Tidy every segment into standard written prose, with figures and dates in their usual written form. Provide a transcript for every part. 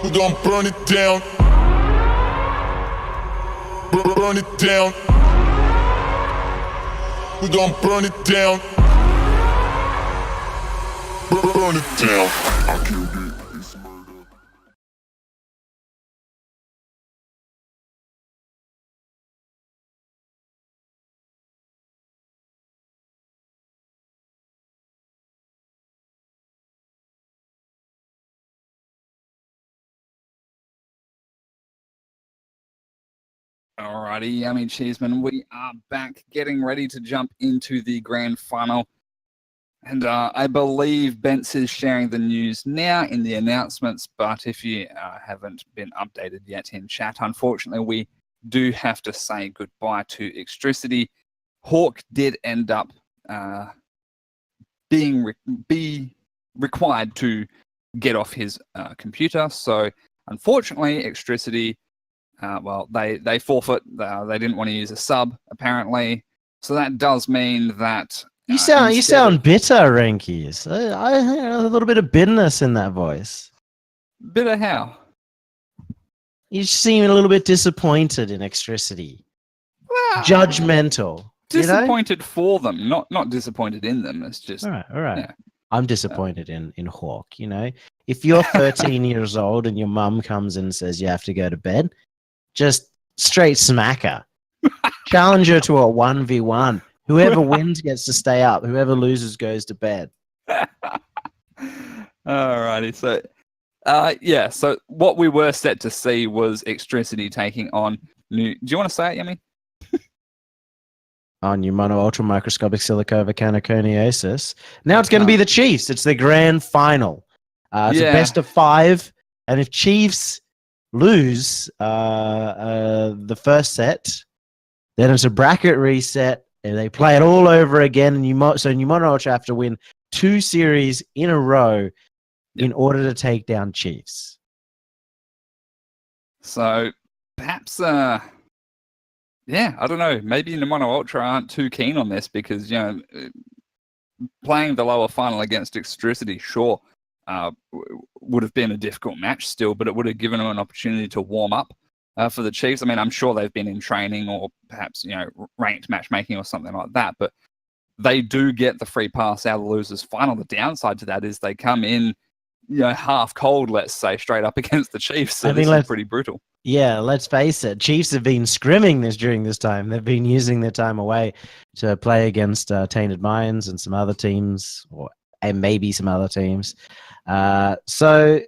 We're gonna burn it down. Burn it down. We're gonna burn it down. Burn it down. I killed it. It's murder. Alrighty, Yummy Cheeseman, we are back getting ready to jump into the grand final. And I believe Bence is sharing the news now in the announcements, but if you haven't been updated yet in chat, unfortunately, we do have to say goodbye to Extricity. Hawk did end up being required to get off his computer, so unfortunately, Extricity, they forfeit. They didn't want to use a sub, apparently. So that does mean that you sound bitter, Rankies. I a little bit of bitterness in that voice. Bitter how? You seem a little bit disappointed in Extricity. Well, judgmental. Disappointed for them, not disappointed in them. It's just all right. Yeah. I'm disappointed in Hawk. You know, if you're 13 years old and your mum comes and says you have to go to bed, just straight smack her. Challenge her to a 1v1. Whoever wins gets to stay up. Whoever loses goes to bed. Alrighty. So, so what we were set to see was Extricity taking on new. Do you want to say it, Yummy? On pneumonoultra microscopic silicovolcanoconiosis. Now it's going to be the Chiefs. It's the grand final. It's a best of 5, and if Chiefs lose the first set, then it's a bracket reset, and they play it all over again. And pneumonoultra have to win 2 series in a row in order to take down Chiefs. So perhaps, I don't know. Maybe pneumonoultra aren't too keen on this because playing the lower final against Extricity, sure, would have been a difficult match still, but it would have given them an opportunity to warm up for the Chiefs. I mean, I'm sure they've been in training or perhaps, ranked matchmaking or something like that, but they do get the free pass out of the losers final. The downside to that is they come in, half cold, let's say, straight up against the Chiefs. So this is pretty brutal. Yeah, let's face it. Chiefs have been scrimming during this time. They've been using their time away to play against Tainted Minds and some other teams, and maybe some other teams. So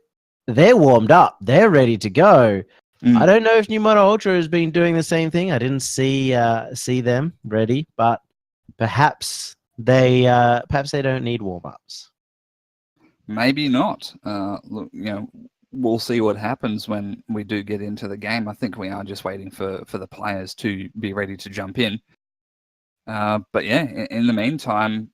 they're warmed up. They're ready to go. I don't know if pneumonoultra has been doing the same thing. I didn't see them ready, but perhaps they don't need warm-ups. Maybe not. Look, we'll see what happens when we do get into the game. I think we are just waiting for the players to be ready to jump in. But yeah, in the meantime,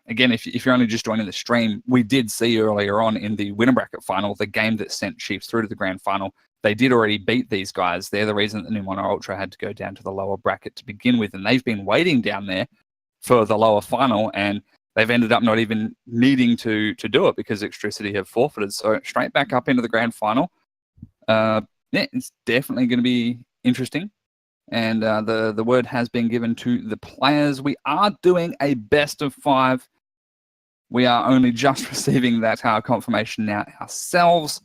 again, if you're only just joining the stream, we did see earlier on in the winner bracket final, the game that sent Chiefs through to the grand final, they did already beat these guys. They're the reason that pneumonoultra had to go down to the lower bracket to begin with, and they've been waiting down there for the lower final, and they've ended up not even needing to do it because Extricity have forfeited. So straight back up into the grand final. It's definitely going to be interesting. And the word has been given to the players. We are doing a best of 5. We are only just receiving that confirmation now ourselves.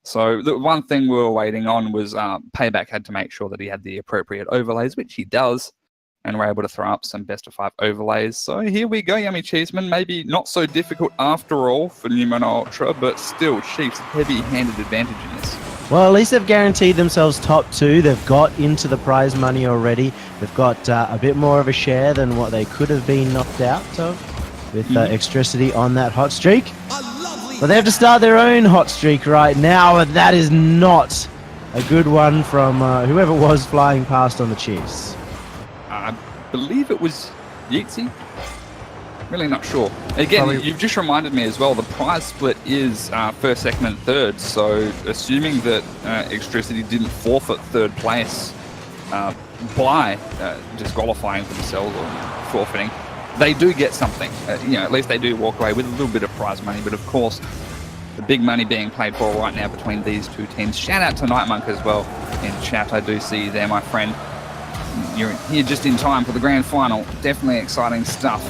So the one thing we were waiting on was Payback had to make sure that he had the appropriate overlays, which he does. And we're able to throw up some best of 5 overlays. So here we go, Yummy Cheeseman. Maybe not so difficult after all for pneumonoultra, but still Chiefs heavy-handed advantage in this. Well, at least they've guaranteed themselves top 2. They've got into the prize money already. They've got a bit more of a share than what they could have been knocked out of with Extricity on that hot streak. But they have to start their own hot streak right now, and that is not a good one from whoever was flying past on the Chiefs. I believe it was Yeatsy. Really not sure. Again, you've just reminded me as well, the prize split is first, second, and third. So assuming that Extricity didn't forfeit third place by disqualifying themselves or forfeiting, they do get something. At least they do walk away with a little bit of prize money. But of course, the big money being played for right now between these two teams. Shout out to Nightmonk as well in chat. I do see you there, my friend. You're here just in time for the grand final. Definitely exciting stuff.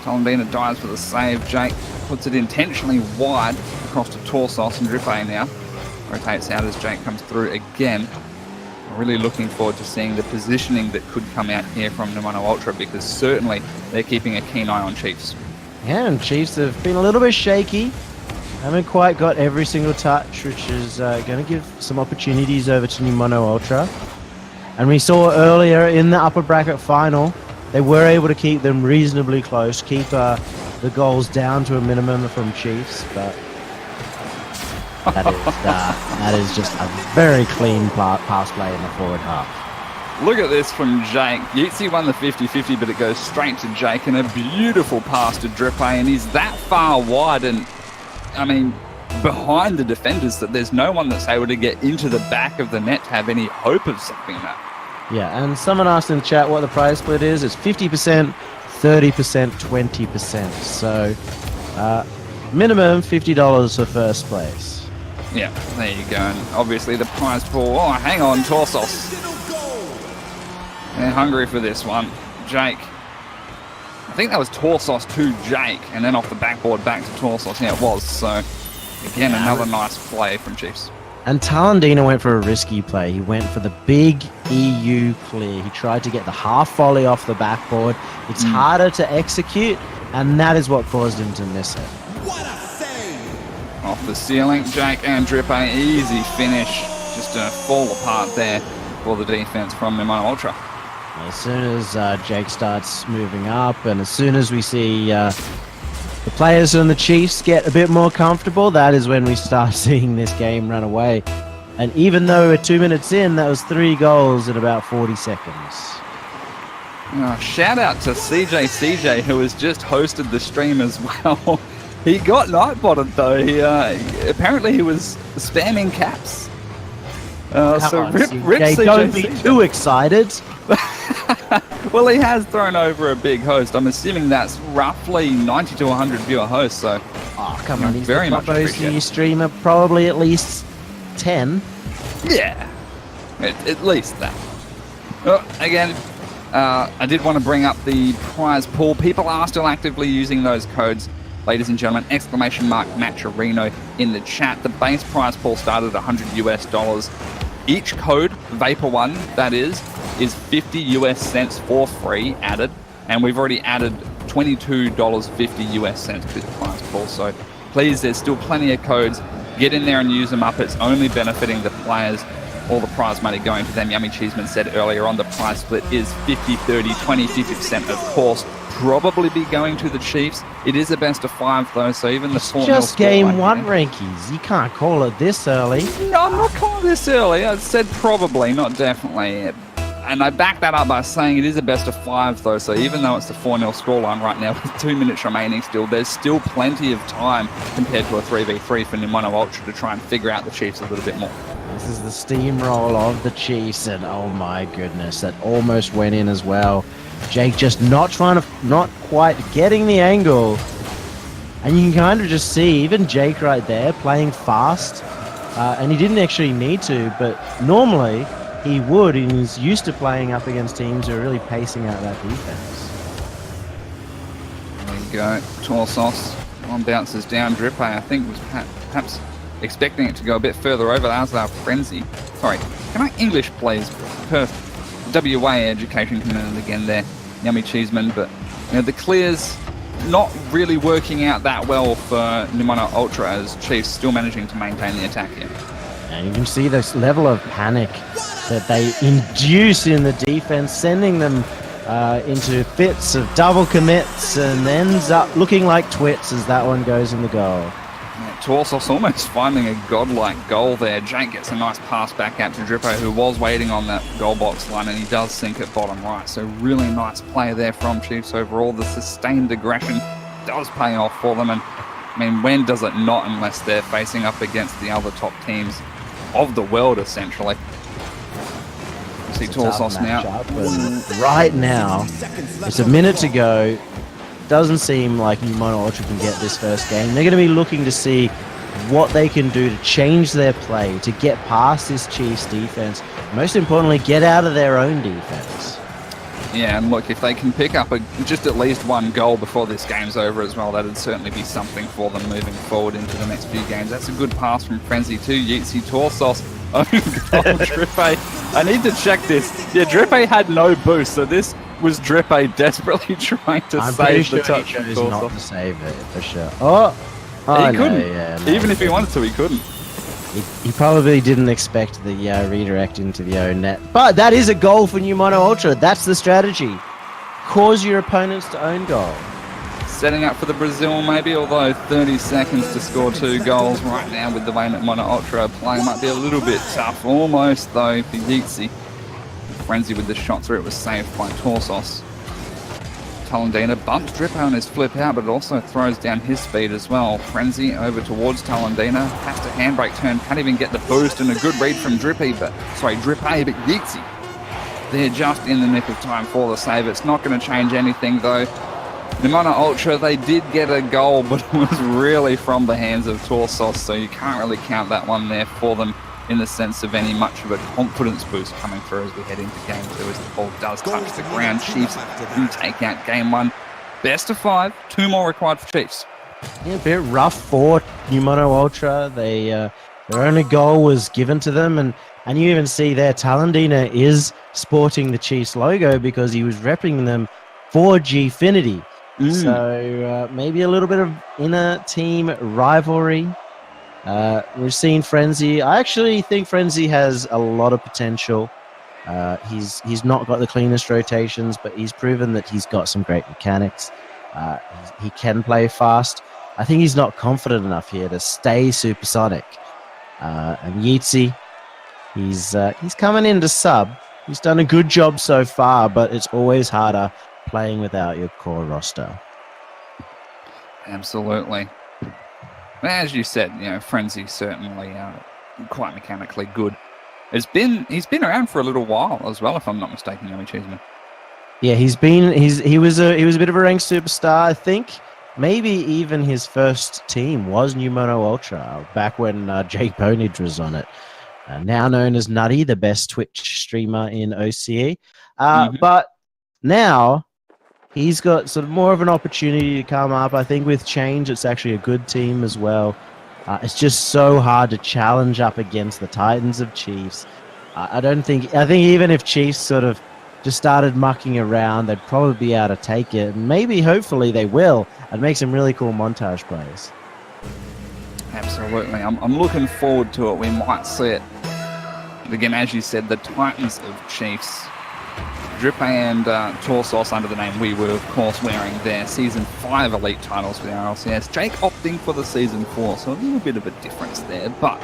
Tolendina dives for the save. Jake puts it intentionally wide across to Torsos, and Drippe now rotates out as Jake comes through again. Really looking forward to seeing the positioning that could come out here from pneumonoultra, because certainly they're keeping a keen eye on Chiefs. Yeah, and Chiefs have been a little bit shaky. Haven't quite got every single touch, which is going to give some opportunities over to pneumonoultra. And we saw earlier in the upper bracket final, they were able to keep them reasonably close, keep the goals down to a minimum from Chiefs, but that is just a very clean pass play in the forward half. Look at this from Jake. Yeatsy won the 50-50, but it goes straight to Jake, and a beautiful pass to Drippe, and he's that far wide and, I mean, behind the defenders that there's no one that's able to get into the back of the net to have any hope of stopping that. Yeah, and someone asked in the chat what the prize split is. It's 50%, 30%, 20%. So minimum $50 for first place. Yeah, there you go. And obviously the prize pool. Oh, hang on, Torsos. They're hungry for this one. Jake. I think that was Torsos to Jake, and then off the backboard back to Torsos. Yeah, it was. So, again, another nice play from Chiefs. And Tolendina went for a risky play. He went for the big EU clear. He tried to get the half volley off the backboard. It's harder to execute, and that is what caused him to miss it. What a save! Off the ceiling, Jake and Drippe, easy finish. Just to fall apart there for the defense from pneumonoultra. As soon as Jake starts moving up, and as soon as we see the players and the Chiefs get a bit more comfortable, that is when we start seeing this game run away. And even though we're 2 minutes in, that was 3 goals in about 40 seconds. Oh, shout out to CJ, who has just hosted the stream as well. He got nightbotted though. Apparently he was spamming caps. So rip CJ. Don't be too excited. Well, he has thrown over a big host. I'm assuming that's roughly 90 to 100 viewer hosts. So, come on, he's very much hosting your streamer, probably at least 10. Yeah, at least that. Again, I did want to bring up the prize pool. People are still actively using those codes, ladies and gentlemen. ! Matcherino in the chat. The base prize pool started at $100 US. Each code, Vapour 1, that is 50 US cents for free added, and we've already added $22.50 US cents to the prize pool. So please, there's still plenty of codes. Get in there and use them up. It's only benefiting the players. All the prize money going to them. Yummy Cheeseman said earlier on, the prize split is 50, 30, 20, 50%, of course. Probably be going to the Chiefs. It is a best of 5 though, so even the 4-0 just game 1 rankies. You can't call it this early. No, I'm not calling this early. I said probably, not definitely. And I back that up by saying it is a best of 5 though, so even though it's the 4-0 scoreline right now with 2 minutes remaining still, there's still plenty of time compared to a 3v3 for pneumonoultra to try and figure out the Chiefs a little bit more. This is the steamroll of the Chiefs, and oh my goodness, that almost went in as well. Jake just not quite getting the angle. And you can kind of just see, even Jake right there, playing fast. And he didn't actually need to, but normally he would, and he's used to playing up against teams who are really pacing out that defense. There we go. Torsos. One bounces down. Drippe, I think, was perhaps expecting it to go a bit further over. That was our frenzy. Sorry, can I English please? Perth. WA education coming in again there. Yummy Cheeseman, but the clears not really working out that well for pneumonoultra, as Chiefs still managing to maintain the attack here. And you can see this level of panic that they induce in the defense, sending them into fits of double commits, and ends up looking like twits as that one goes in the goal. Torsos almost finding a godlike goal there. Jake gets a nice pass back out to Drippe, who was waiting on that goal box line, and he does sink it bottom right. So really nice play there from Chiefs overall. The sustained aggression does pay off for them, and I mean, when does it not, unless they're facing up against the other top teams of the world, essentially. You see Torsos now. Right now, it's a minute to go. Doesn't seem like pneumonoultra can get this first game. They're going to be looking to see what they can do to change their play, to get past this Chiefs defense. Most importantly, get out of their own defense. Yeah, and look, if they can pick up just at least one goal before this game's over as well, that'd certainly be something for them moving forward into the next few games. That's a good pass from Frenzy too. Yeetzy Torsos. Oh, Drippe. I need to check this. Yeah, Drippe had no boost, so this was Drippe desperately trying to save the touch. He chose not to save it for sure. Oh, he couldn't. No, yeah, no, even if he wanted to, he couldn't. He probably didn't expect the redirect into the own net. But that is a goal for pneumonoultra. That's the strategy. Cause your opponents to own goal. Setting up for the Brazil maybe, although 30 seconds to score 2 goals right now with the way that Monoultra play might be a little bit tough. Almost though for Yeetzy. Frenzy with the shot through, it was saved by Torsos. Talendina bumps Drippe on his flip out, but it also throws down his speed as well. Frenzy over towards Talendina, has to handbrake turn, can't even get the boost, and a good read from Drippe, but Yeetzy. They're just in the nick of time for the save. It's not going to change anything though. The Monoultra, they did get a goal, but it was really from the hands of Torsos, so you can't really count that one there for them in the sense of any much of a confidence boost coming through as we head into game 2 as the ball does touch the ground. Chiefs do take out game 1. Best of 5, 2 more required for Chiefs. Yeah, a bit rough for pneumonoultra. Their only goal was given to them, and you even see there Talendina is sporting the Chiefs logo because he was repping them for Gfinity. So maybe a little bit of inner team rivalry. We've seen Frenzy. I actually think Frenzy has a lot of potential. He's not got the cleanest rotations, but he's proven that he's got some great mechanics. He can play fast. I think he's not confident enough here to stay supersonic. And Yeetzy, he's coming in to sub. He's done a good job so far, but it's always harder playing without your core roster. Absolutely. As you said, Frenzy certainly quite mechanically good. He's been around for a little while as well, if I'm not mistaken, Yomi Cheeseman. Yeah, he was a bit of a ranked superstar, I think. Maybe even his first team was pneumonoultra back when Jake Bonage was on it. Now known as Nutty, the best Twitch streamer in OCE. But now he's got sort of more of an opportunity to come up. I think with change, it's actually a good team as well. It's just so hard to challenge up against the Titans of Chiefs. I think even if Chiefs sort of just started mucking around, they'd probably be able to take it. Maybe, hopefully, they will and make some really cool montage plays. Absolutely. I'm looking forward to it. We might see it. But again, as you said, the Titans of Chiefs. Drippe and Torsos under the name We were, of course, wearing their Season 5 Elite titles for the RLCS. Jake opting for the Season 4, so a little bit of a difference there. But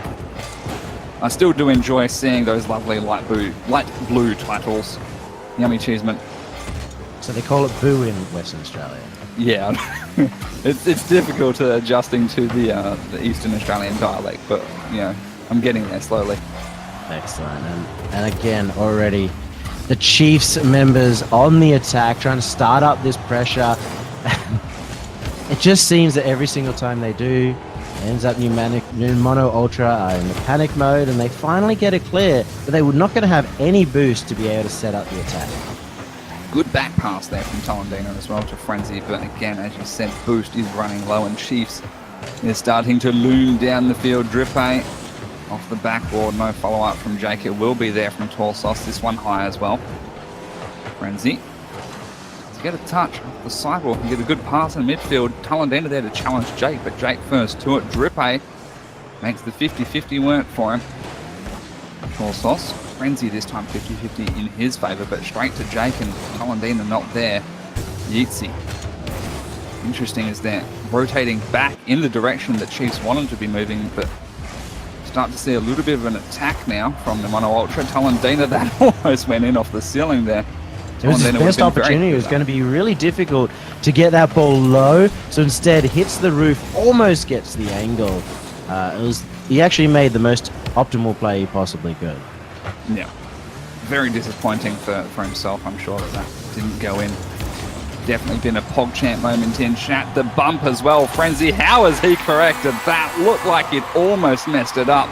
I still do enjoy seeing those lovely light blue titles. Yummy Cheeseman. So they call it Boo in Western Australia. Yeah, it's difficult adjusting to the Eastern Australian dialect, but I'm getting there slowly. Excellent, and again already the Chiefs members on the attack, trying to start up this pressure. It just seems that every single time they do, it ends up pneumonoultra in the panic mode, and they finally get it clear, but they were not going to have any boost to be able to set up the attack. Good back pass there from Talendina as well to Frenzy, but again, as you said, boost is running low, and Chiefs is starting to loom down the field. Drippe off the backboard, no follow-up from Jake. It will be there from Torsos. This one high as well. Frenzy. To get a touch off the sidewalk and get a good pass in midfield. Talendina there to challenge Jake, but Jake first to it. Drippe makes the 50-50 work for him. Torsos. Frenzy this time 50-50 in his favour, but straight to Jake, and Talendina not there. Yeetzy. Interesting is they're rotating back in the direction that Chiefs want them to be moving, but start to see a little bit of an attack now from the Monoultra. Talendina, that almost went in off the ceiling there. It was his best opportunity. It was going to be really difficult to get that ball low, so instead hits the roof, almost gets the angle. He actually made the most optimal play he possibly could. Yeah, very disappointing for himself. I'm sure that didn't go in. Definitely been a PogChamp moment in chat. The bump as well. Frenzy, how has he corrected that? Looked like it almost messed it up.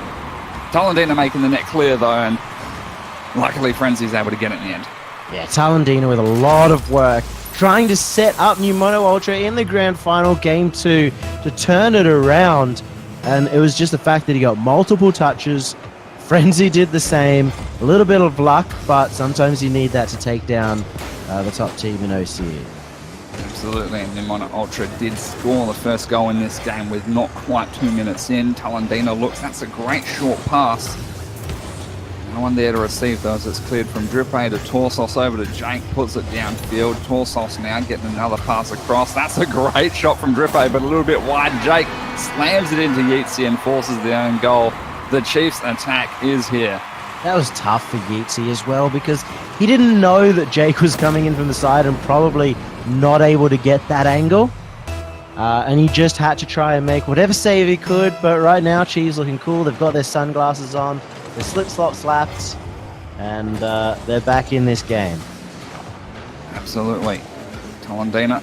Talendina making the net clear though, and luckily Frenzy's able to get it in the end. Yeah, Talendina with a lot of work, trying to set up pneumonoultra in the grand final game 2 to turn it around. And it was just the fact that he got multiple touches. Frenzy did the same. A little bit of luck, but sometimes you need that to take down the top team in OCE. Absolutely, and pneumonoultra did score the first goal in this game with not quite 2 minutes in. Talendina looks, that's a great short pass. No one there to receive those. It's cleared from Drippe to Torsos over to Jake, puts it downfield. Torsos now getting another pass across. That's a great shot from Drippe, but a little bit wide. Jake slams it into Yeetzy and forces the own goal. The Chiefs' attack is here. That was tough for Yeetzy as well, because he didn't know that Jake was coming in from the side and probably not able to get that angle. And he just had to try and make whatever save he could. But right now, Chiefs looking cool. They've got their sunglasses on. The slip-slop slaps, and they're back in this game. Absolutely. Talendina,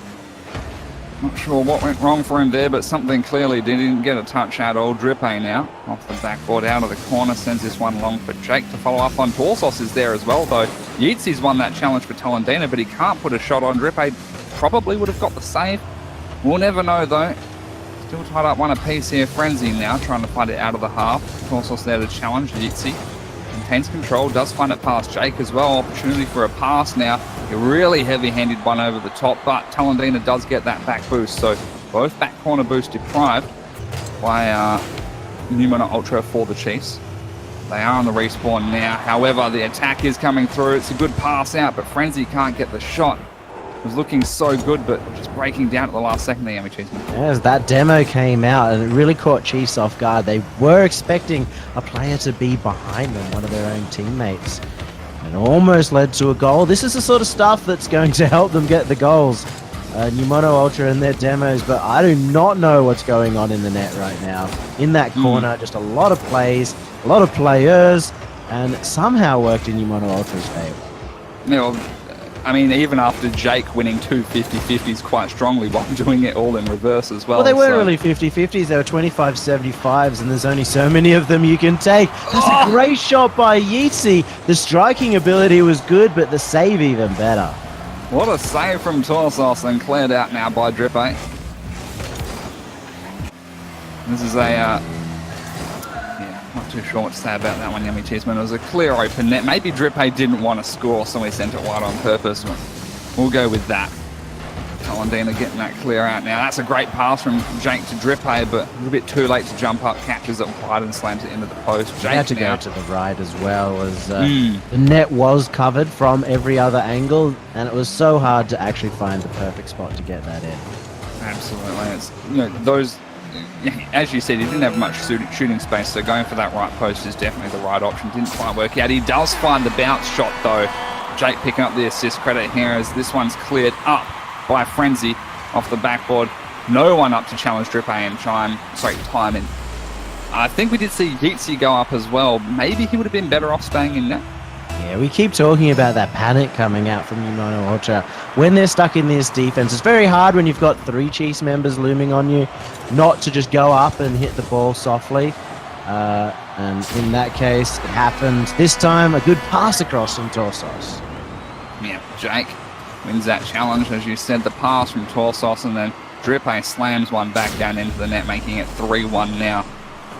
not sure what went wrong for him there, but something clearly didn't get a touch at all. Drippe now, off the backboard, out of the corner, sends this one long for Jake to follow up on. Torsos is there as well, though. Yeetsy's won that challenge for Talendina, but he can't put a shot on. Drippe probably would have got the save. We'll never know, though. Still tied up one apiece here. Frenzy now trying to find it out of the half. Torsos there to challenge Yeetzy. Maintains control, does find it past Jake as well. Opportunity for a pass now. A really heavy-handed one over the top, but Talendina does get that back boost. So both back corner boosts deprived by pneumonoultra for the Chiefs. They are on the respawn now. However, the attack is coming through. It's a good pass out, but Frenzy can't get the shot. It was looking so good, but just breaking down at the last second, the Yummy Cheeseman. As that demo came out, and it really caught Chiefs off guard. They were expecting a player to be behind them, one of their own teammates. And almost led to a goal. This is the sort of stuff that's going to help them get the goals. pneumonoultra in their demos, but I do not know what's going on in the net right now. In that corner, just a lot of plays, a lot of players, and it somehow worked in pneumonoultra's favor. You know, I mean, even after Jake winning two 50-50s quite strongly while doing it all in reverse as well. Well, they weren't really 50-50s. They were 25-75s, and there's only so many of them you can take. That's a great shot by Yeetzy. The striking ability was good, but the save even better. What a save from Torsos, and cleared out now by Drippe. This is a... not too sure what to say about that one, Yummy Cheeseman. It was a clear open net. Maybe Drippe didn't want to score, so he sent it wide on purpose. We'll go with that. Talendina getting that clear out now. That's a great pass from Jake to Drippe, but a little bit too late to jump up, catches it wide and slams it into the post. Jake had to now go to the right as well, as the net was covered from every other angle, and it was so hard to actually find the perfect spot to get that in. Absolutely. It's, you know, those... As you said, he didn't have much shooting space, so going for that right post is definitely the right option. Didn't quite work out. He does find the bounce shot, though. Jake picking up the assist credit here as this one's cleared up by Frenzy off the backboard. No one up to challenge Drippe and time in. I think we did see Yeetzy go up as well. Maybe he would have been better off staying in net. Yeah, we keep talking about that panic coming out from pneumonoultra. When they're stuck in this defense, it's very hard when you've got three Chiefs members looming on you, not to just go up and hit the ball softly. And in that case, it happened. This time, a good pass across from Torsos. Yeah, Jake wins that challenge. As you said, the pass from Torsos, and then Drippe slams one back down into the net, making it 3-1 now.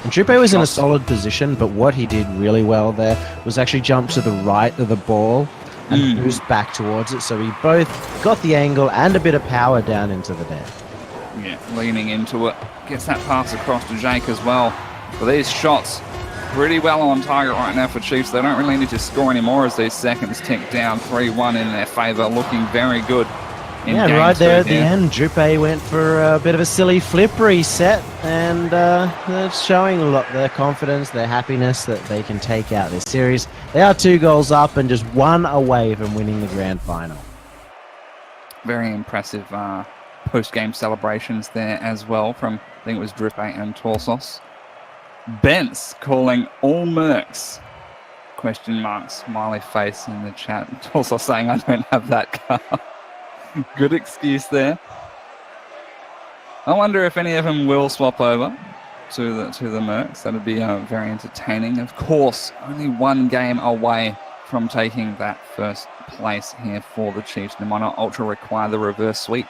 And Drippe was in a solid position, but what he did really well there was actually jump to the right of the ball and boost back towards it. So he both got the angle and a bit of power down into the net. Yeah, leaning into it. Gets that pass across to Jake as well. But these shots pretty well on target right now for Chiefs. They don't really need to score anymore as these seconds tick down. 3-1 in their favour, looking very good. Yeah, right there at the end, Drippe went for a bit of a silly flip reset, and they're showing a lot their confidence, their happiness that they can take out this series. They are 2 goals up and just 1 away from winning the grand final. Very impressive post-game celebrations there as well from, I think it was Drippe and Torsos. Bence calling all Mercs. Question mark, smiley face in the chat. Torsos saying, I don't have that car. Good excuse there. I wonder if any of them will swap over to the Mercs. That'd be very entertaining. Of course, only one game away from taking that first place here for the Chiefs. Pneumonoultra require the reverse sweep.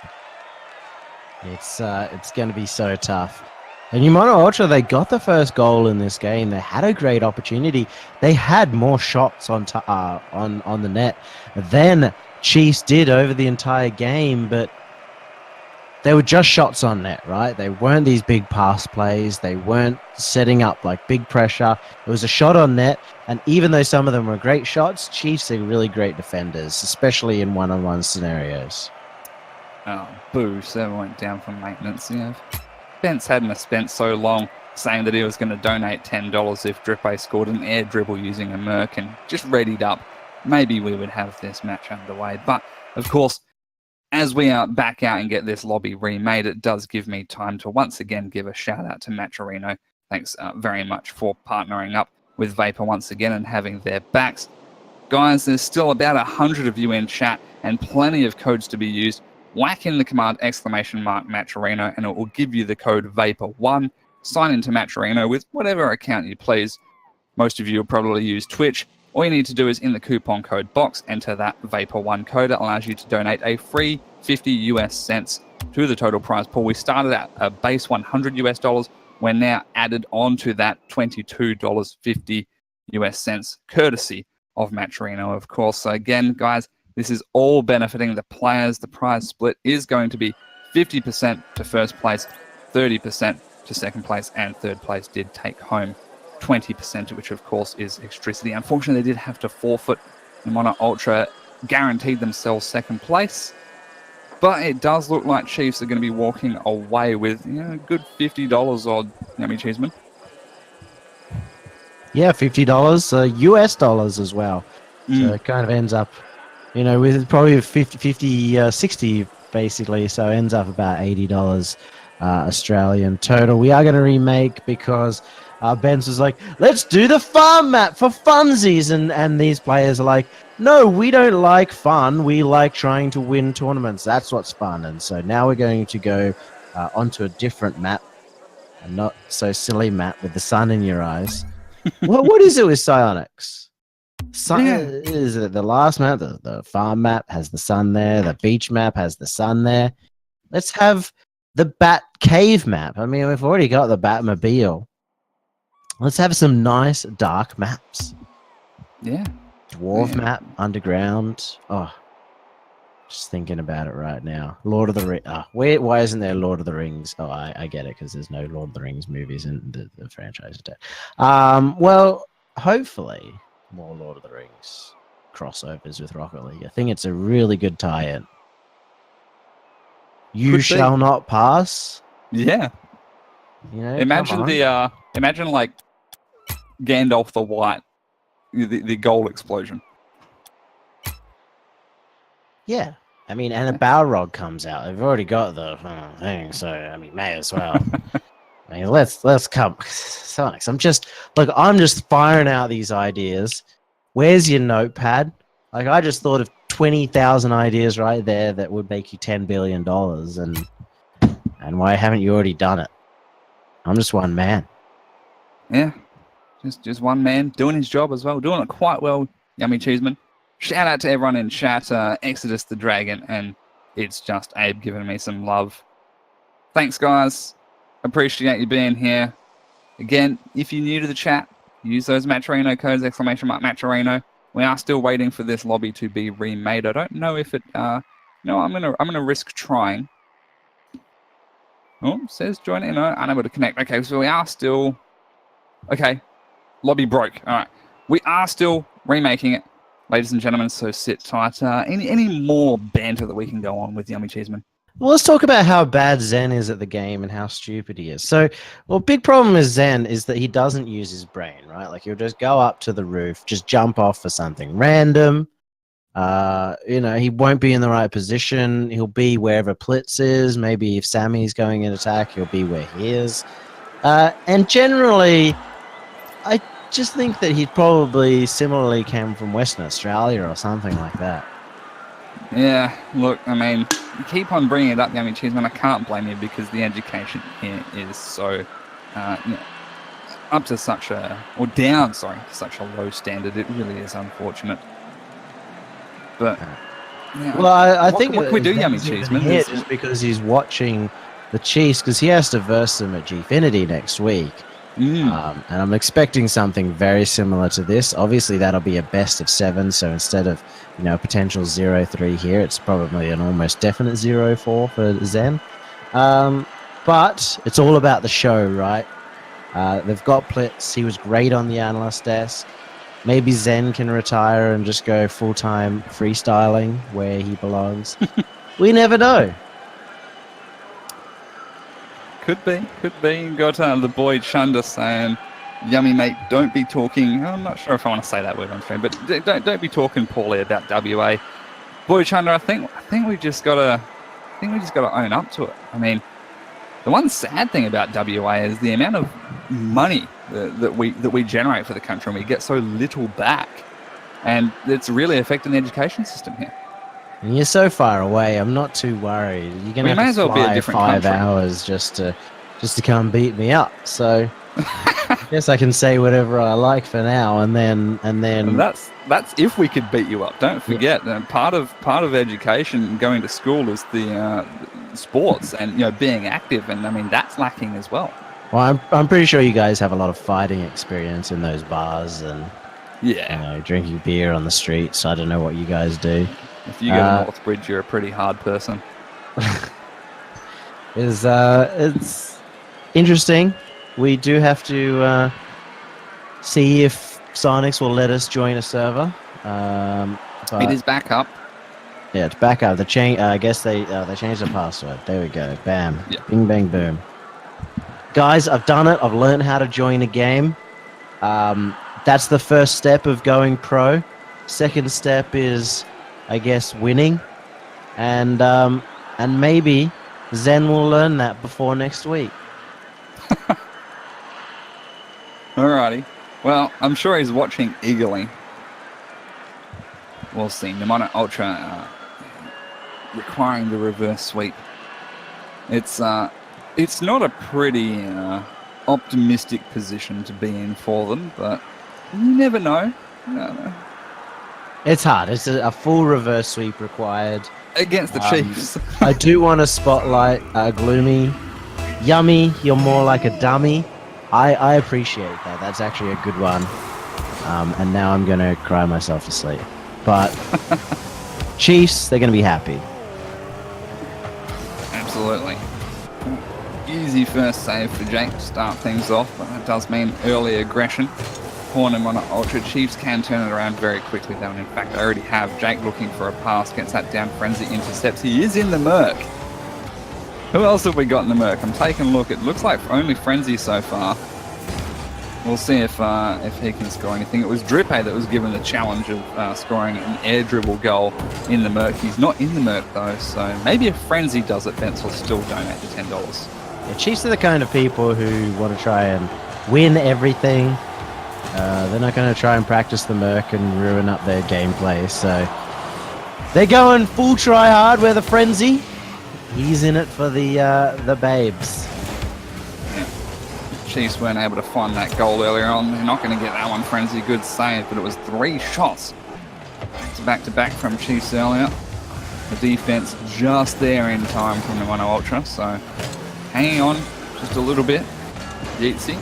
It's going to be so tough. And Pneumonoultra, they got the first goal in this game. They had a great opportunity. They had more shots on the net than Chiefs did over the entire game, but they were just shots on net, right? They weren't these big pass plays. They weren't setting up like big pressure. It was a shot on net, and even though some of them were great shots, Chiefs are really great defenders, especially in one-on-one scenarios. Oh, boo, 7 went down from maintenance. You know, Spence hadn't spent so long saying that he was going to donate $10 if Drippe scored an air dribble using a Merc and just readied up. Maybe we would have this match underway. But, of course, as we are back out and get this lobby remade, it does give me time to once again give a shout out to Maturino. Thanks very much for partnering up with Vapour once again and having their backs. Guys, there's still about 100 of you in chat and plenty of codes to be used. Whack in the command !Maturino and it will give you the code Vapour1. Sign into Maturino with whatever account you please. Most of you will probably use Twitch. All you need to do is in the coupon code box, enter that Vapour1 code. It allows you to donate a free 50 US cents to the total prize pool. We started at a base 100 US dollars. We're now added on to that $22.50 US cents, courtesy of Maturino, of course. So again, guys, this is all benefiting the players. The prize split is going to be 50% to first place, 30% to second place, and third place did take home 20%, which of course is electricity. Unfortunately, they did have to forfeit. Pneumonoultra guaranteed themselves second place, but it does look like Chiefs are going to be walking away with a good $50 odd, Yummy Cheeseman. Yeah, $50 US dollars as well. So it kind of ends up, with probably 60 basically. So it ends up about $80 Australian total. We are going to remake because Benz was like, let's do the farm map for funsies. And these players are like, no, we don't like fun. We like trying to win tournaments. That's what's fun. And so now we're going to go onto a different map, a not so silly map with the sun in your eyes. What is it with Psionics? Is it the last map? The farm map has the sun there. The beach map has the sun there. Let's have the Bat Cave map. I mean, we've already got the Batmobile. Let's have some nice dark maps. Yeah. Dwarf map, underground. Oh, just thinking about it right now. Lord of the Rings. Why isn't there Lord of the Rings? Oh, I get it, because there's no Lord of the Rings movies in the franchise is dead. Well, hopefully more Lord of the Rings crossovers with Rocket League. I think it's a really good tie-in. You shall not pass. Yeah. Imagine imagine like Gandalf the White, the goal explosion. Yeah. I mean, and a Balrog comes out. They've already got the thing, so I mean, may as well. I mean, let's come, Sonics. I'm just firing out these ideas. Where's your notepad? Like, I just thought of 20,000 ideas right there that would make you $10 billion, and why haven't you already done it? I'm just one man. Yeah, just one man doing his job as well, doing it quite well. Yummy Cheeseman. Shout out to everyone in chat, Exodus the Dragon, and it's just Abe giving me some love. Thanks, guys. Appreciate you being here. Again, if you're new to the chat, use those Maturino codes, !Maturino. We are still waiting for this lobby to be remade. I don't know if it. I'm gonna risk trying. Oh, says join in. Unable to connect. Okay, so we are still. Okay, lobby broke. All right, we are still remaking it, ladies and gentlemen. So sit tight. Any more banter that we can go on with Yummy Cheeseman? Well, let's talk about how bad Zen is at the game and how stupid he is. So, big problem with Zen is that he doesn't use his brain, right? Like, he'll just go up to the roof, just jump off for something random. He won't be in the right position. He'll be wherever Plitz is. Maybe if Sammy's going in attack, he'll be where he is. And generally, I just think that he probably similarly came from Western Australia or something like that. Yeah, look, I mean, you keep on bringing it up, Yummy Cheeseman. I can't blame you because the education here is so, up to such a, or down, sorry, to such a low standard. It really is unfortunate. But, yeah, Well, I think what can we do, Zen's Yummy even Cheeseman? here just because he's watching the Chiefs, because he has to verse them at Gfinity next week. And I'm expecting something very similar to this. Obviously, that'll be a best of 7. So instead of a potential 0-3 here, it's probably an almost definite 0-4 for Zen. But it's all about the show, right? They've got Plitz. He was great on the analyst desk. Maybe Zen can retire and just go full-time freestyling where he belongs. We never know. Could be. You got the boy Chunda saying, "Yummy mate, don't be talking." I'm not sure if I want to say that word on screen, but don't be talking poorly about WA. Boy Chunda, I think we just gotta own up to it. I mean, the one sad thing about WA is the amount of money that we generate for the country, and we get so little back, and it's really affecting the education system here. And you're so far away. I'm not too worried. You're gonna have to fly 5 hours just to come beat me up. So I guess I can say whatever I like for now, and then that's if we could beat you up. Don't forget that part of education, going to school, is the sports and being active, and I mean that's lacking as well. Well, I'm pretty sure you guys have a lot of fighting experience in those bars and drinking beer on the streets. So I don't know what you guys do. If you go to Northbridge, you're a pretty hard person. It's interesting. We do have to see if Sonics will let us join a server. It is back up. Yeah, it's back up. I guess they changed the password. There we go. Bam. Yeah. Bing, bang, boom. Guys, I've done it. I've learned how to join a game. That's the first step of going pro. Second step is, I guess, winning, and maybe Zen will learn that before next week. Alrighty. Well, I'm sure he's watching eagerly. We'll see. Pneumonoultra requiring the reverse sweep. It's not a pretty optimistic position to be in for them, but you never know. It's hard. It's a full reverse sweep required. Against the Chiefs. I do want to spotlight Gloomy. Yummy, you're more like a dummy. I appreciate that. That's actually a good one. And now I'm going to cry myself to sleep. But Chiefs, they're going to be happy. Absolutely. Easy first save for Jake to start things off, but that does mean early aggression. Pneumonoultra Chiefs can turn it around very quickly though, and in fact I already have Jake looking for a pass, gets that down, Frenzy intercepts. He is in the Merc. Who else have we got in the Merc? I'm taking a look. It looks like only Frenzy so far. We'll see if he can score anything. It was Drippe that was given the challenge of scoring an air dribble goal in the Merc. He's not in the Merc though, so maybe if Frenzy does it, Vince will still donate the $10. Yeah, Chiefs are the kind of people who want to try and win everything. They're not going to try and practice the Merc and ruin up their gameplay, so they're going full try hard with the Frenzy. He's in it for the babes. Chiefs weren't able to find that goal earlier on. They're not going to get that one, Frenzy. Good save, but it was 3 shots. Back-to-back from Chiefs earlier. The defense just there in time from the Pneumonoultra, so hanging on just a little bit. Yeatsy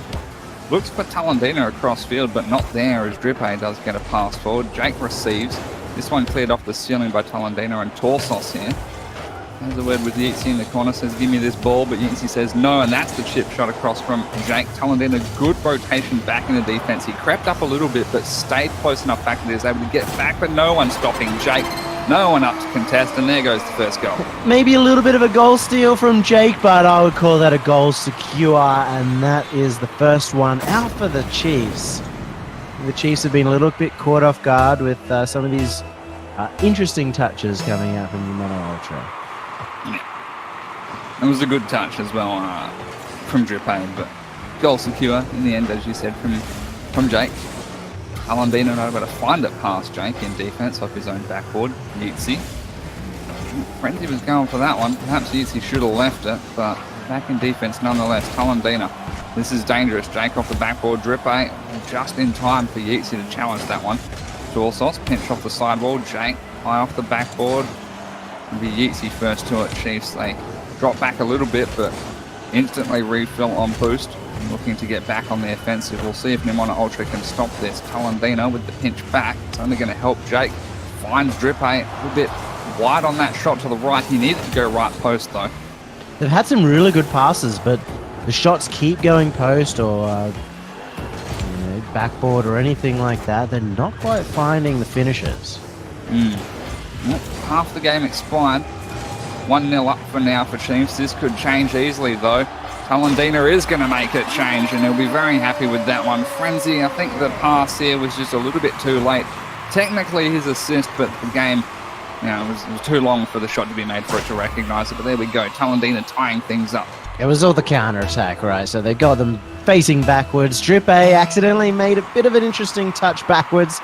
looks for Talandina across field, but not there as Drippe does get a pass forward. Jake receives. This one cleared off the ceiling by Talandina and Torsos here. There's a word with Yeatsy in the corner, says give me this ball, but Yeatsy says no, and that's the chip shot across from Jake. Talandina, good rotation back in the defense. He crept up a little bit, but stayed close enough back that he was able to get back, but no one stopping Jake. No one up to contest, and there goes the first goal. Maybe a little bit of a goal steal from Jake, but I would call that a goal secure, and that is the first one out for the Chiefs. The Chiefs have been a little bit caught off guard with some of these interesting touches coming out from the Pneumonoultra. Yeah. It was a good touch as well from Drippe, but goal secure in the end, as you said, from Jake. Talandina not able to find it past Jake in defense off his own backboard. Yeatsy Frenzy was going for that one. Perhaps Yeezy should have left it, but back in defense nonetheless. Talendina. This is dangerous. Jake off the backboard. Drippe just in time for Yeezy to challenge that one. Dorsos pinch off the sidewall. Jake high off the backboard. It'll be Yeezy first to it. Chiefs, they drop back a little bit, but instantly refill on boost. Looking to get back on the offensive. We'll see if pneumonoultra can stop this. Talendina with the pinch back. It's only going to help Jake. Finds Drippe a little bit wide on that shot to the right. He needed to go right post though. They've had some really good passes, but the shots keep going post or backboard or anything like that. They're not quite finding the finishes. Well, half the game expired. 1-0 up for now for Chiefs. This could change easily though. Talendina is going to make it change, and he'll be very happy with that one. Frenzy, I think the pass here was just a little bit too late. Technically his assist, but the game, it was too long for the shot to be made for it to recognise it. But there we go, Talendina tying things up. It was all the counter-attack, right? So they got them facing backwards. Drippe accidentally made a bit of an interesting touch backwards,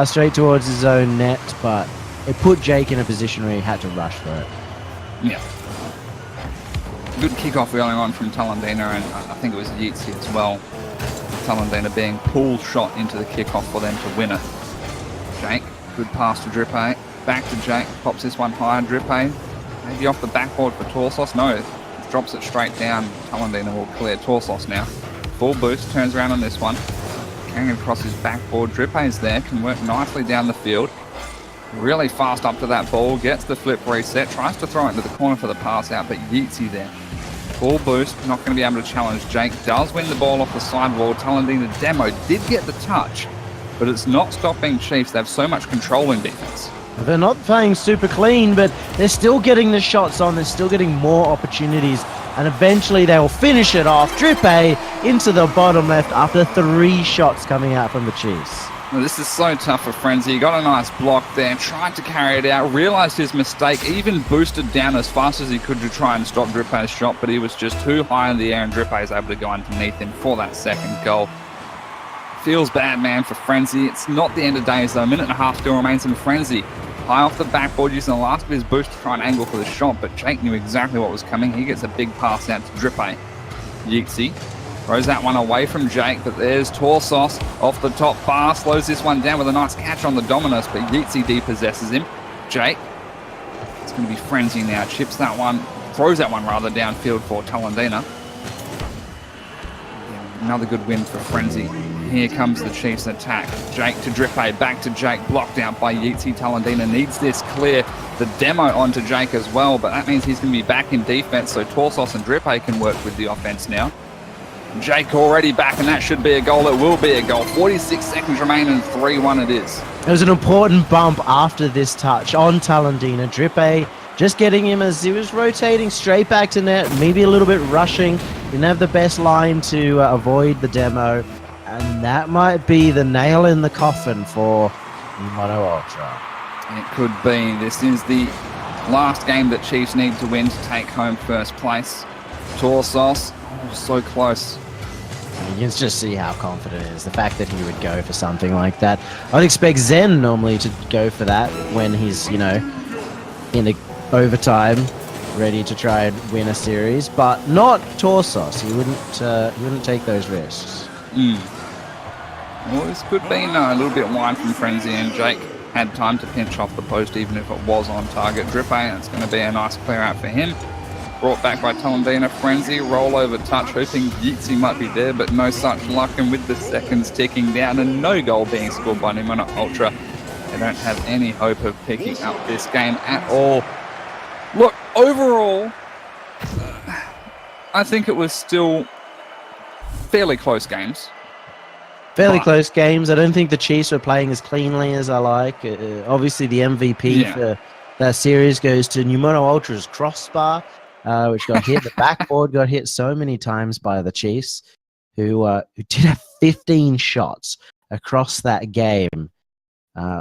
straight towards his own net, but it put Jake in a position where he had to rush for it. Yeah. Good kickoff early on from Talendina, and I think it was Yeezy as well. Talendina being pulled shot into the kickoff for them to win it. Jake, good pass to Drippe. Back to Jake, pops this one higher. Drippe, maybe off the backboard for Torsos. No, drops it straight down. Talendina will clear Torsos now. Full boost, turns around on this one. Carrying across his backboard. Drippe is there, can work nicely down the field. Really fast up to that ball, gets the flip reset, tries to throw it into the corner for the pass out, but Yeezy there. Full boost, not going to be able to challenge Jake. Does win the ball off the sidewall. Talendina demo did get the touch, but it's not stopping Chiefs. They have so much control in defense. They're not playing super clean, but they're still getting the shots on. They're still getting more opportunities, and eventually they will finish it off. Drippe into the bottom left after 3 shots coming out from the Chiefs. Well, this is so tough for Frenzy. He got a nice block there, tried to carry it out, realised his mistake, even boosted down as fast as he could to try and stop Drippe's shot, but he was just too high in the air, and Drippe is able to go underneath him for that second goal. Feels bad, man, for Frenzy. It's not the end of days, though. A minute and a half still remains in Frenzy. High off the backboard, using the last of his boost to try and angle for the shot, but Jake knew exactly what was coming. He gets a big pass out to Drippe. Yeezy throws that one away from Jake, but there's Torsos off the top bar, slows this one down with a nice catch on the Dominus, but Yeezy depossesses him. Jake, it's going to be Frenzy now, throws that one rather downfield for Talendina. Another good win for Frenzy. Here comes the Chiefs attack. Jake to Drippe, back to Jake, blocked out by Yeezy. Talendina needs this clear. The demo onto Jake as well, but that means he's going to be back in defense, so Torsos and Drippe can work with the offense now. Jake already back, and that should be a goal. It will be a goal. 46 seconds remain, and 3-1 it is. It was an important bump after this touch on Talendina. Drippe just getting him as he was rotating straight back to net, maybe a little bit rushing. Didn't have the best line to avoid the demo, and that might be the nail in the coffin for pneumonoultra. It could be. This is the last game that Chiefs need to win to take home first place. Torsos, so close. You can just see how confident he is. The fact that he would go for something like that. I'd expect Zen normally to go for that when he's, in the overtime, ready to try and win a series, but not Torsos. He wouldn't take those risks. Well, this could be a little bit wide from Frenzy, and Jake had time to pinch off the post even if it was on target. Drippe, and it's going to be a nice clear out for him. Brought back by Talendina. Frenzy, rollover touch, hoping Yeezy might be there, but no such luck, and with the seconds ticking down and no goal being scored by pneumonoultra, they don't have any hope of picking up this game at all. Look, overall, I think it was still fairly close games. Fairly close games. I don't think the Chiefs were playing as cleanly as I like. Obviously, the MVP for that series goes to pneumonoultra's crossbar, which got hit. The backboard got hit so many times by the Chiefs, who did have 15 shots across that game.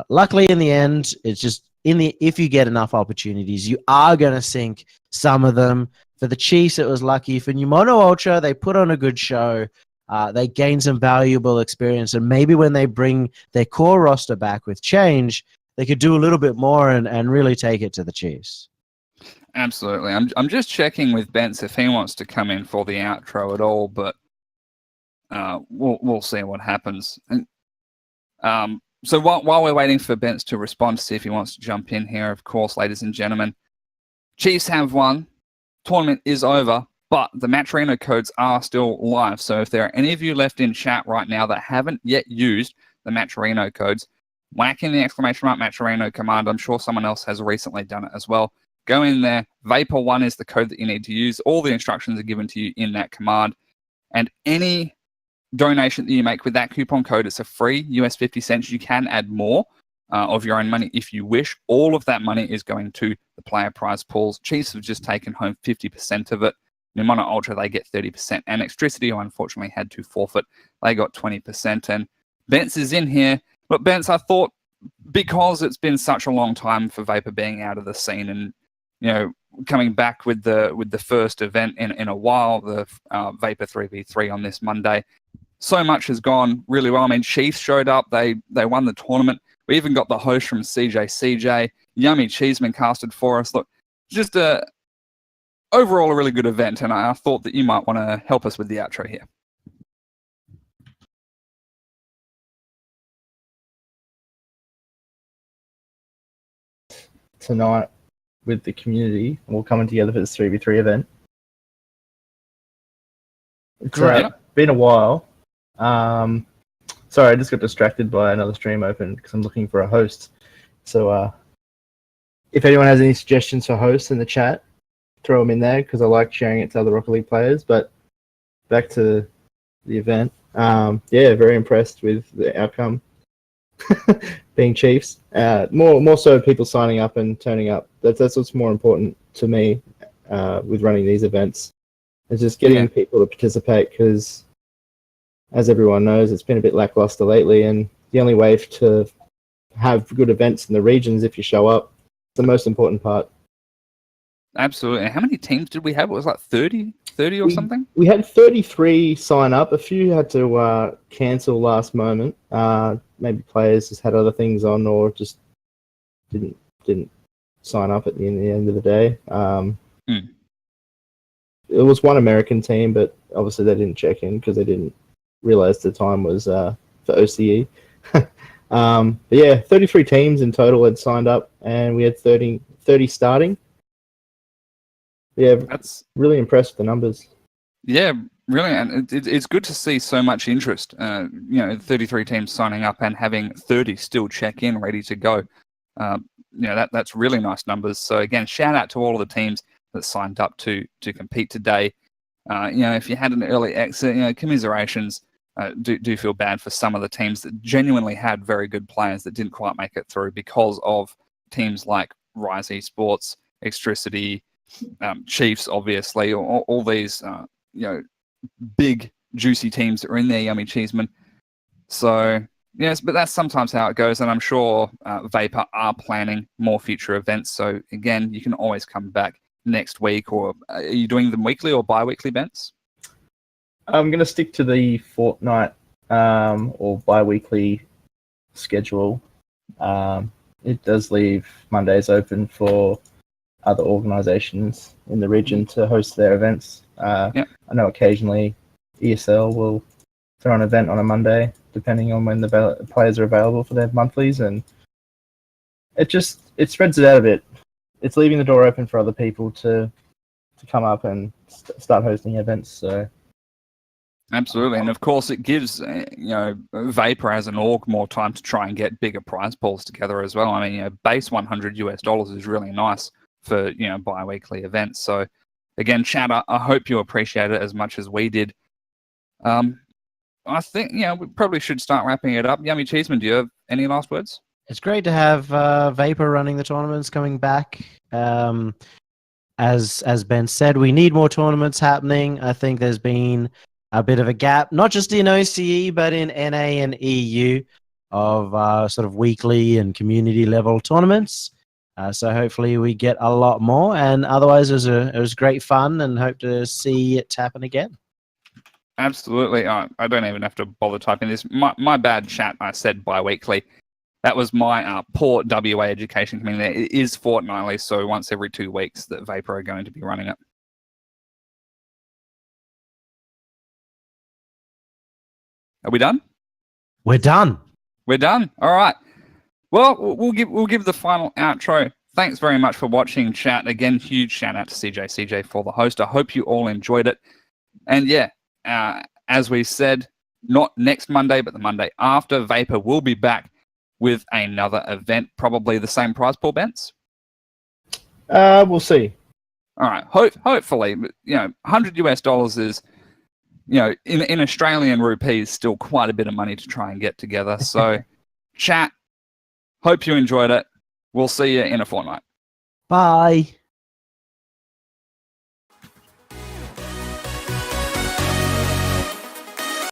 Luckily, in the end, it's just if you get enough opportunities, you are going to sink some of them. For the Chiefs, it was lucky. For pneumonoultra, they put on a good show. They gained some valuable experience, and maybe when they bring their core roster back with change, they could do a little bit more and really take it to the Chiefs. Absolutely. I'm just checking with Bence if he wants to come in for the outro at all, but we'll see what happens. And so while we're waiting for Bence to respond to see if he wants to jump in here, of course, ladies and gentlemen, Chiefs have won. Tournament is over, but the Matcherino codes are still live. So if there are any of you left in chat right now that haven't yet used the Matcherino codes, whack in the exclamation mark Matcherino command. I'm sure someone else has recently done it as well. Go in there. Vapour1 is the code that you need to use. All the instructions are given to you in that command. And any donation that you make with that coupon code, it's a free US 50 cents. You can add more of your own money if you wish. All of that money is going to the player prize pools. Chiefs have just taken home 50% of it. pneumonoultra, they get 30%. And Electricity, who unfortunately had to forfeit, they got 20%. And Bence is in here. Look, Bence, I thought because it's been such a long time for Vapour being out of the scene and, you know, coming back with the first event in a while, the Vapour 3v3 on this Monday, so much has gone really well. I mean, Chiefs showed up. They won the tournament. We even got the host from CJ. Yummy Cheeseman casted for us. Look, just overall a really good event, and I thought that you might want to help us with the outro here. Tonight with the community, all coming together for this 3v3 event. It's Great. Been a while. Sorry, I just got distracted by another stream open because I'm looking for a host. So if anyone has any suggestions for hosts in the chat, throw them in there because I like sharing it to other Rocket League players. But back to the event. Yeah, very impressed with the outcome. Being Chiefs, more so people signing up and turning up. That's what's more important to me with running these events. It's just getting people to participate because, as everyone knows, it's been a bit lackluster lately, and the only way to have good events in the region is if you show up. It's the most important part. Absolutely. And how many teams did we have? It was like 30 or something? We had 33 sign up. A few had to cancel last moment. Maybe players just had other things on or just didn't sign up at the end of the day. It was one American team, but obviously they didn't check in because they didn't realize the time was for OCE. But yeah, 33 teams in total had signed up, and we had 30 starting. Yeah, that's really impressed with the numbers. Yeah, really, and it's good to see so much interest. 33 teams signing up and having 30 still check in, ready to go. That's really nice numbers. So again, shout out to all of the teams that signed up to compete today. If you had an early exit, commiserations. Do feel bad for some of the teams that genuinely had very good players that didn't quite make it through because of teams like Rise Esports, Electricity, Chiefs, obviously, all these big juicy teams that are in there, Yummy Cheeseman. So yes, but that's sometimes how it goes, and I'm sure Vapour are planning more future events. So again, you can always come back next week, or are you doing them weekly or bi-weekly events? I'm going to stick to the fortnight or bi-weekly schedule. It does leave Mondays open for other organisations in the region to host their events. I know occasionally ESL will throw an event on a Monday, depending on when the players are available for their monthlies, and it spreads it out a bit. It's leaving the door open for other people to come up and start hosting events. So. Absolutely, and of course it gives Vapour as an org more time to try and get bigger prize pools together as well. I mean, base $100 is really nice for bi-weekly events. So again, chat, I hope you appreciate it as much as we did. I think we probably should start wrapping it up. Yummy Cheeseman, do you have any last words? It's great to have Vapour running the tournaments coming back. As Ben said, we need more tournaments happening. I think there's been a bit of a gap, not just in OCE, but in NA and EU of sort of weekly and community level tournaments. So hopefully we get a lot more. And otherwise, it was great fun, and hope to see it happen again. Absolutely. I don't even have to bother typing this. My bad, chat. I said bi-weekly. That was my poor WA education coming there. It is fortnightly, so once every 2 weeks that Vapour are going to be running it. Are we done? We're done. We're done. All right. Well, we'll give the final outro. Thanks very much for watching, chat. Again, huge shout out to CJ for the host. I hope you all enjoyed it. And yeah, as we said, not next Monday, but the Monday after, Vapour will be back with another event, probably the same prize pool, Bents. We'll see. All right. Hopefully, $100 is, in Australian rupees, still quite a bit of money to try and get together. So, chat. Hope you enjoyed it. We'll see you in a fortnight. Bye.